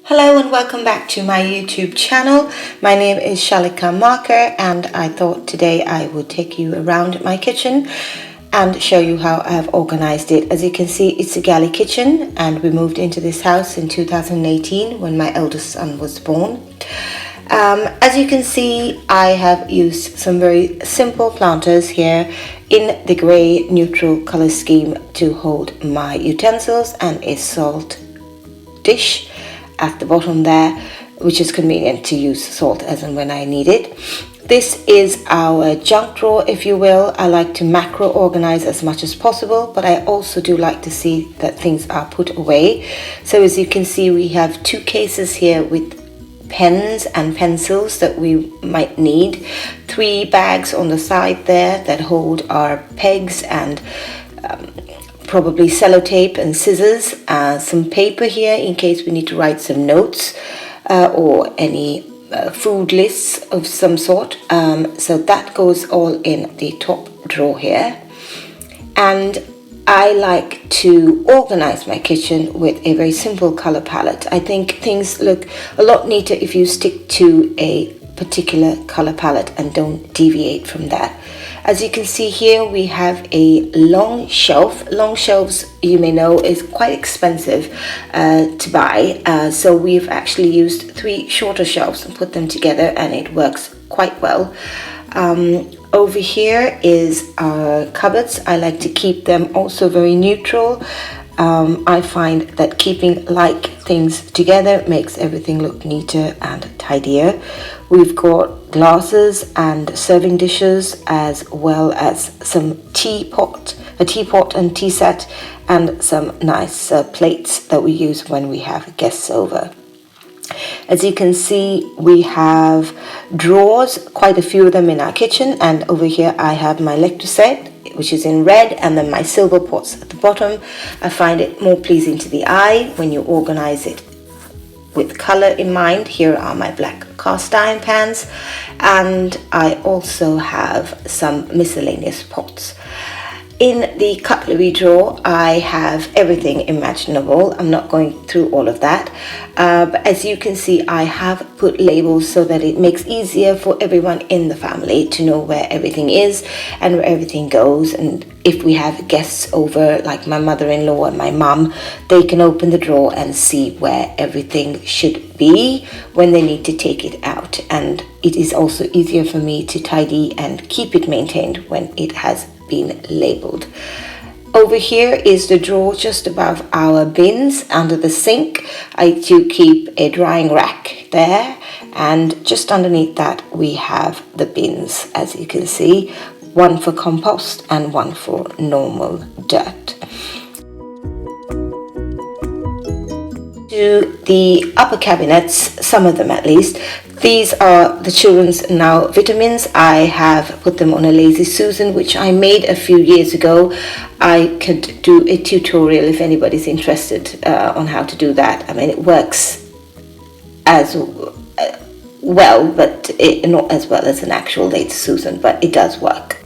Hello and welcome back to my YouTube channel. My name is Shalika Marker and I thought today I would take you around my kitchen and show you how I've organized it. As you can see, it's a galley kitchen and we moved into this house in 2018 when my eldest son was born. As you can see, I have used some very simple planters here in the grey neutral color scheme to hold my utensils and a salt dish at the bottom there, which is convenient to use salt as and when I need it. This is our junk drawer, if you will. I like to macro organize as much as possible, but I also do like to see that things are put away. So as you can see, we have two cases here with pens and pencils that we might need, 3 bags on the side there that hold our pegs and probably sellotape and scissors, some paper here in case we need to write some notes or any food lists of some sort. So that goes all in the top drawer here. And I like to organize my kitchen with a very simple color palette. I think things look a lot neater if you stick to a particular color palette and don't deviate from that. As you can see here, we have a long shelf. Long shelves, you may know, is quite expensive to buy. So we've actually used 3 shorter shelves and put them together and it works quite well. Over here is our cupboards. I like to keep them also very neutral. I find that keeping like things together makes everything look neater and tidier. We've got glasses and serving dishes, as well as some a teapot and tea set, and some nice plates that we use when we have guests over. As you can see, we have drawers, quite a few of them in our kitchen, and over here I have my lecture set, which is in red, and then my silver pots at the bottom. I find it more pleasing to the eye when you organize it with color in mind. Here are my black cast iron pans, and I also have some miscellaneous pots. In the cutlery drawer, I have everything imaginable. I'm not going through all of that, but as you can see, I have put labels so that it makes easier for everyone in the family to know where everything is and where everything goes. And if we have guests over, like my mother-in-law and my mum, they can open the drawer and see where everything should be when they need to take it out. And it is also easier for me to tidy and keep it maintained when it has been labeled. Over here is the drawer just above our bins under the sink. I do keep a drying rack there, and just underneath that we have the bins, as you can see, one for compost and one for normal dirt. To the upper cabinets, some of them at least, these are the children's now vitamins. I have put them on a Lazy Susan, which I made a few years ago. I could do a tutorial if anybody's interested on how to do that. I mean, it works as well, but not as well as an actual Lazy Susan, but it does work.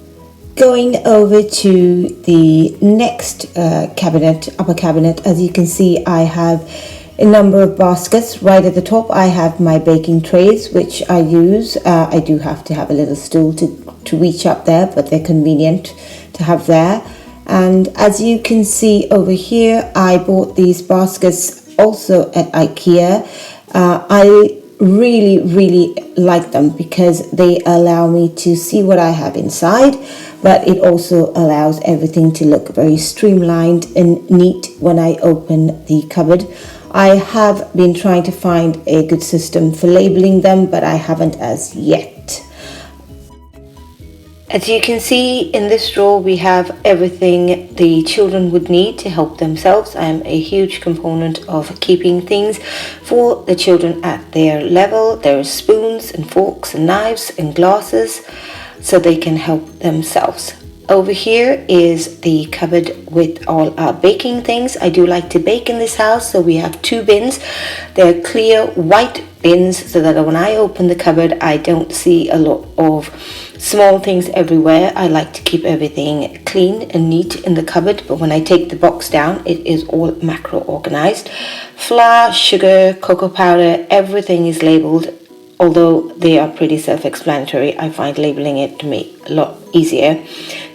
Going over to the next cabinet, upper cabinet, as you can see, I have a number of baskets. Right at the top I have my baking trays, which I use. I do have to have a little stool to reach up there, but they're convenient to have there. And as you can see over here, I bought these baskets also at IKEA. I really like them because they allow me to see what I have inside, but it also allows everything to look very streamlined and neat when I open the cupboard. I have been trying to find a good system for labeling them, but I haven't as yet. As you can see, in this drawer we have everything the children would need to help themselves. I am a huge component of keeping things for the children at their level. There are spoons and forks and knives and glasses so they can help themselves. Over here is the cupboard with all our baking things. I do like to bake in this house, so we have 2 bins. They're clear white bins so that when I open the cupboard I don't see a lot of Small things everywhere. I like to keep everything clean and neat in the cupboard, but when I take the box down, it is all macro organized. Flour, sugar, cocoa powder, everything is labeled. Although they are pretty self-explanatory, I find labeling it to me a lot easier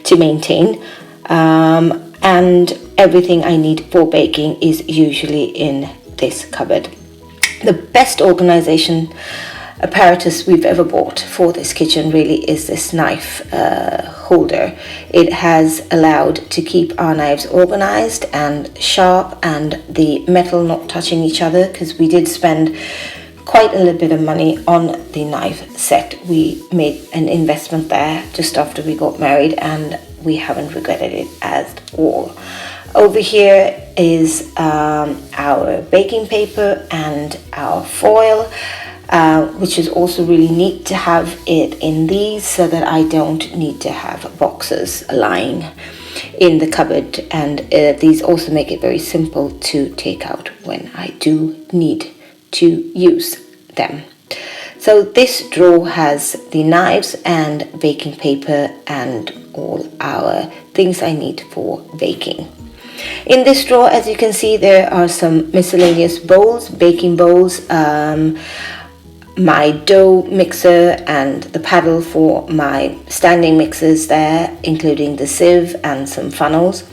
to maintain. And everything I need for baking is usually in this cupboard. The best organization apparatus we've ever bought for this kitchen really is this knife holder. It has allowed to keep our knives organized and sharp and the metal not touching each other, because we did spend quite a little bit of money on the knife set. We made an investment there just after we got married and we haven't regretted it at all. Over here is our baking paper and our foil, which is also really neat to have it in these so that I don't need to have boxes lying in the cupboard, and these also make it very simple to take out when I do need to use them. So this drawer has the knives and baking paper and all our things I need for baking. In this drawer, as you can see, there are some miscellaneous bowls, baking bowls, my dough mixer and the paddle for my standing mixers there, including the sieve and some funnels.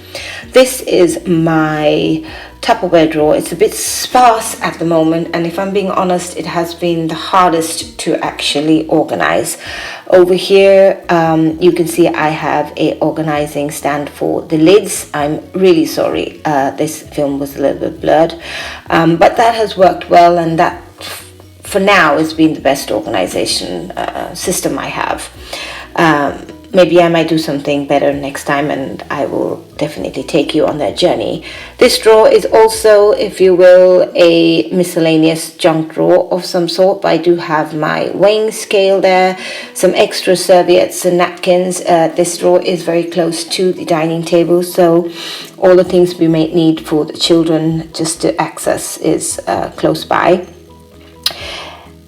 This is my Tupperware drawer. It's a bit sparse at the moment, and if I'm being honest, it has been the hardest to actually organize. Over here you can see I have a organizing stand for the lids. I'm really sorry, this film was a little bit blurred, but that has worked well, and that for now has been the best organization system I have. Maybe I might do something better next time, and I will definitely take you on that journey. This drawer is also, if you will, a miscellaneous junk drawer of some sort, but I do have my weighing scale there, some extra serviettes and napkins. This drawer is very close to the dining table, so all the things we may need for the children just to access is close by.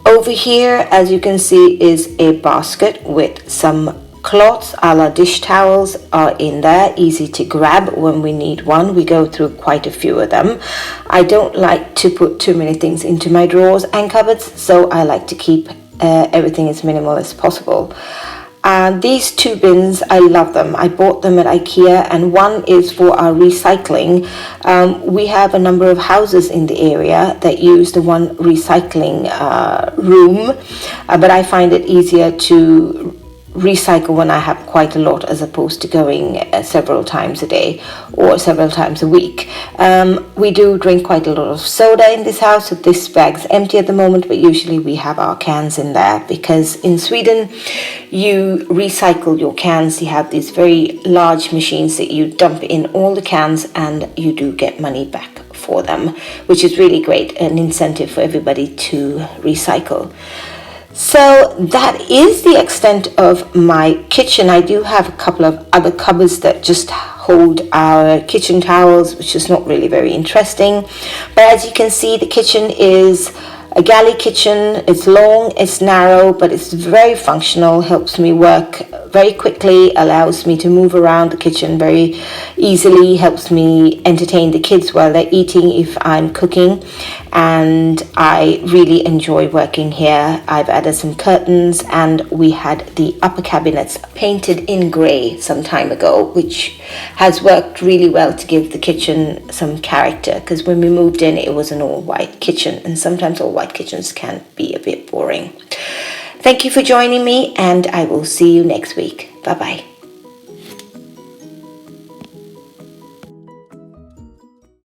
Over here, as you can see, is a basket with some cloths a la dish towels are in there, easy to grab when we need one. We go through quite a few of them. I don't like to put too many things into my drawers and cupboards, so I like to keep everything as minimal as possible. These two bins, I love them. I bought them at IKEA, and one is for our recycling. We have a number of houses in the area that use the one recycling room, but I find it easier to recycle when I have quite a lot, as opposed to going several times a day or several times a week. We do drink quite a lot of soda in this house, so this bag's empty at the moment, but usually we have our cans in there, because in Sweden you recycle your cans. You have these very large machines that you dump in all the cans, and you do get money back for them, which is really great, an incentive for everybody to recycle. So that is the extent of my kitchen. I do have a couple of other cupboards that just hold our kitchen towels, which is not really very interesting. But as you can see, the kitchen is a galley kitchen. It's long, it's narrow, but it's very functional, helps me work very quickly, allows me to move around the kitchen very easily, helps me entertain the kids while they're eating if I'm cooking, and I really enjoy working here. I've added some curtains, and we had the upper cabinets painted in grey some time ago, which has worked really well to give the kitchen some character, because when we moved in it was an all-white kitchen, and sometimes all-white kitchens can be a bit boring. Thank you for joining me, and I will see you next week. Bye-bye.